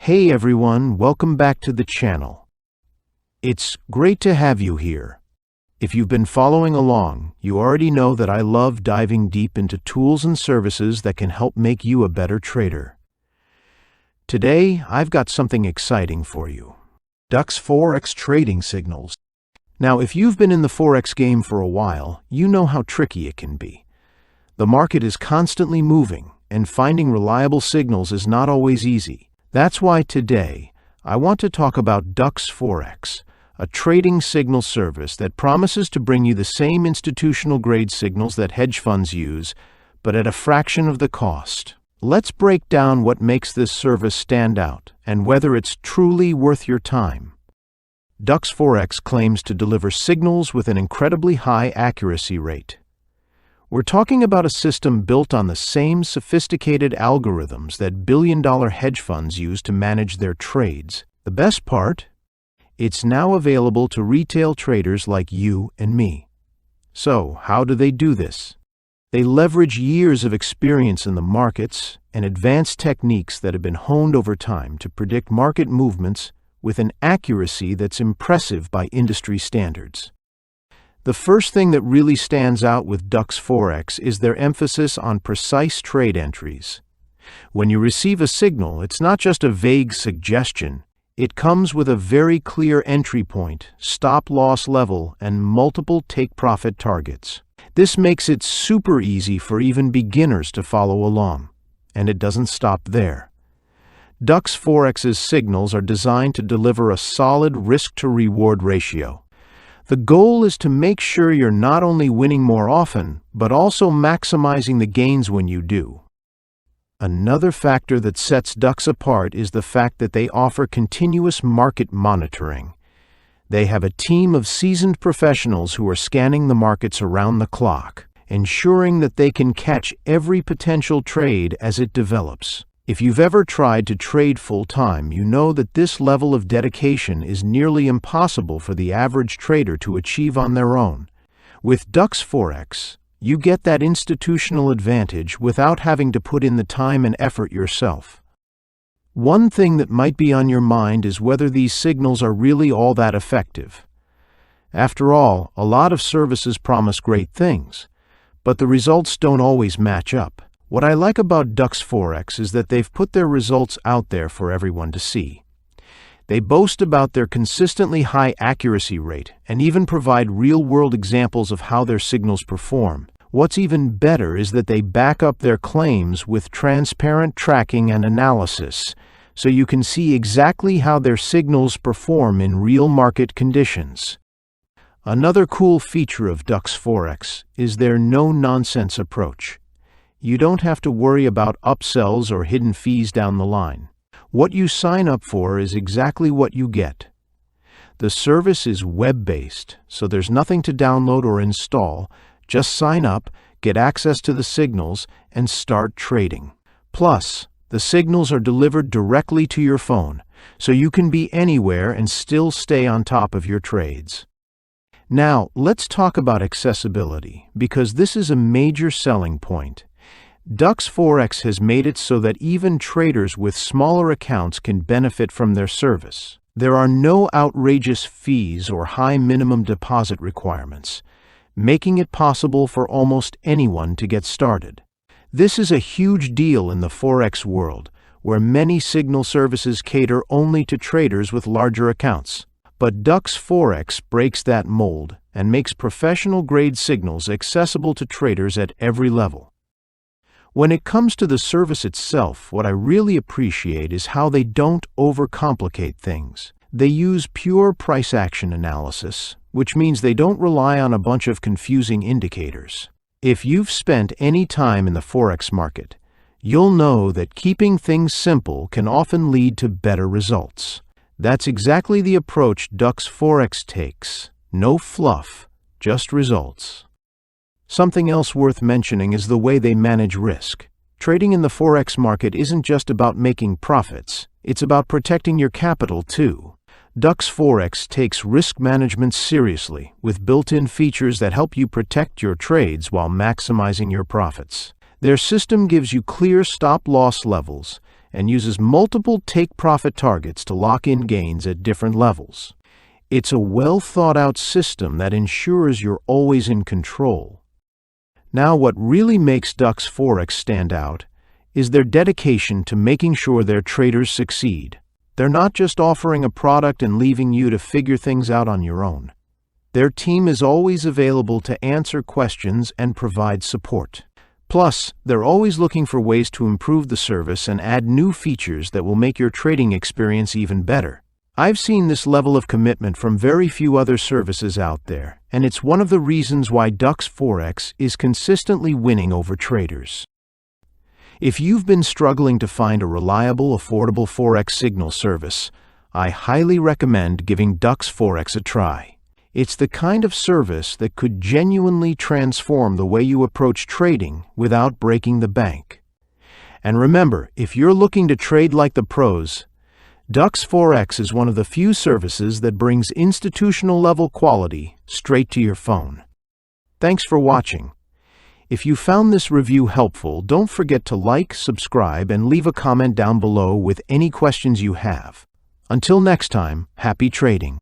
Hey everyone, welcome back to the channel. It's great to have you here. If you've been following along, you already know that I love diving deep into tools and services that can help make you a better trader. Today, I've got something exciting for you. Dux Forex Trading Signals. Now, if you've been in the Forex game for a while, you know how tricky it can be. The market is constantly moving, and finding reliable signals is not always easy. That's why today, I want to talk about Dux Forex, a trading signal service that promises to bring you the same institutional-grade signals that hedge funds use, but at a fraction of the cost. Let's break down what makes this service stand out and whether it's truly worth your time. Dux Forex claims to deliver signals with an incredibly high accuracy rate. We're talking about a system built on the same sophisticated algorithms that billion-dollar hedge funds use to manage their trades. The best part? It's now available to retail traders like you and me. So, how do they do this? They leverage years of experience in the markets and advanced techniques that have been honed over time to predict market movements with an accuracy that's impressive by industry standards. The first thing that really stands out with Dux Forex is their emphasis on precise trade entries. When you receive a signal, it's not just a vague suggestion. It comes with a very clear entry point, stop-loss level, and multiple take-profit targets. This makes it super easy for even beginners to follow along. And it doesn't stop there. Dux Forex's signals are designed to deliver a solid risk-to-reward ratio. The goal is to make sure you're not only winning more often, but also maximizing the gains when you do. Another factor that sets Dux apart is the fact that they offer continuous market monitoring. They have a team of seasoned professionals who are scanning the markets around the clock, ensuring that they can catch every potential trade as it develops. If you've ever tried to trade full-time, you know that this level of dedication is nearly impossible for the average trader to achieve on their own. With Dux Forex, you get that institutional advantage without having to put in the time and effort yourself. One thing that might be on your mind is whether these signals are really all that effective. After all, a lot of services promise great things, but the results don't always match up. What I like about Dux Forex is that they've put their results out there for everyone to see. They boast about their consistently high accuracy rate and even provide real-world examples of how their signals perform. What's even better is that they back up their claims with transparent tracking and analysis, so you can see exactly how their signals perform in real market conditions. Another cool feature of Dux Forex is their no-nonsense approach. You don't have to worry about upsells or hidden fees down the line. What you sign up for is exactly what you get. The service is web-based, so there's nothing to download or install. Just sign up, get access to the signals, and start trading. Plus, the signals are delivered directly to your phone, so you can be anywhere and still stay on top of your trades. Now, let's talk about accessibility, because this is a major selling point. Dux Forex has made it so that even traders with smaller accounts can benefit from their service. There are no outrageous fees or high minimum deposit requirements, making it possible for almost anyone to get started. This is a huge deal in the Forex world, where many signal services cater only to traders with larger accounts. But Dux Forex breaks that mold and makes professional-grade signals accessible to traders at every level. When it comes to the service itself, what I really appreciate is how they don't overcomplicate things. They use pure price action analysis, which means they don't rely on a bunch of confusing indicators. If you've spent any time in the Forex market, you'll know that keeping things simple can often lead to better results. That's exactly the approach Dux Forex takes. No fluff, just results. Something else worth mentioning is the way they manage risk. Trading in the Forex market isn't just about making profits, it's about protecting your capital too. Dux Forex takes risk management seriously, with built-in features that help you protect your trades while maximizing your profits. Their system gives you clear stop-loss levels, and uses multiple take-profit targets to lock in gains at different levels. It's a well-thought-out system that ensures you're always in control. Now, what really makes Dux Forex stand out is their dedication to making sure their traders succeed. They're not just offering a product and leaving you to figure things out on your own. Their team is always available to answer questions and provide support. Plus, they're always looking for ways to improve the service and add new features that will make your trading experience even better. I've seen this level of commitment from very few other services out there, and it's one of the reasons why Dux Forex is consistently winning over traders. If you've been struggling to find a reliable, affordable Forex signal service, I highly recommend giving Dux Forex a try. It's the kind of service that could genuinely transform the way you approach trading without breaking the bank. And remember, if you're looking to trade like the pros, Dux Forex is one of the few services that brings institutional-level quality straight to your phone. Thanks for watching. If you found this review helpful, don't forget to like, subscribe, and leave a comment down below with any questions you have. Until next time, happy trading.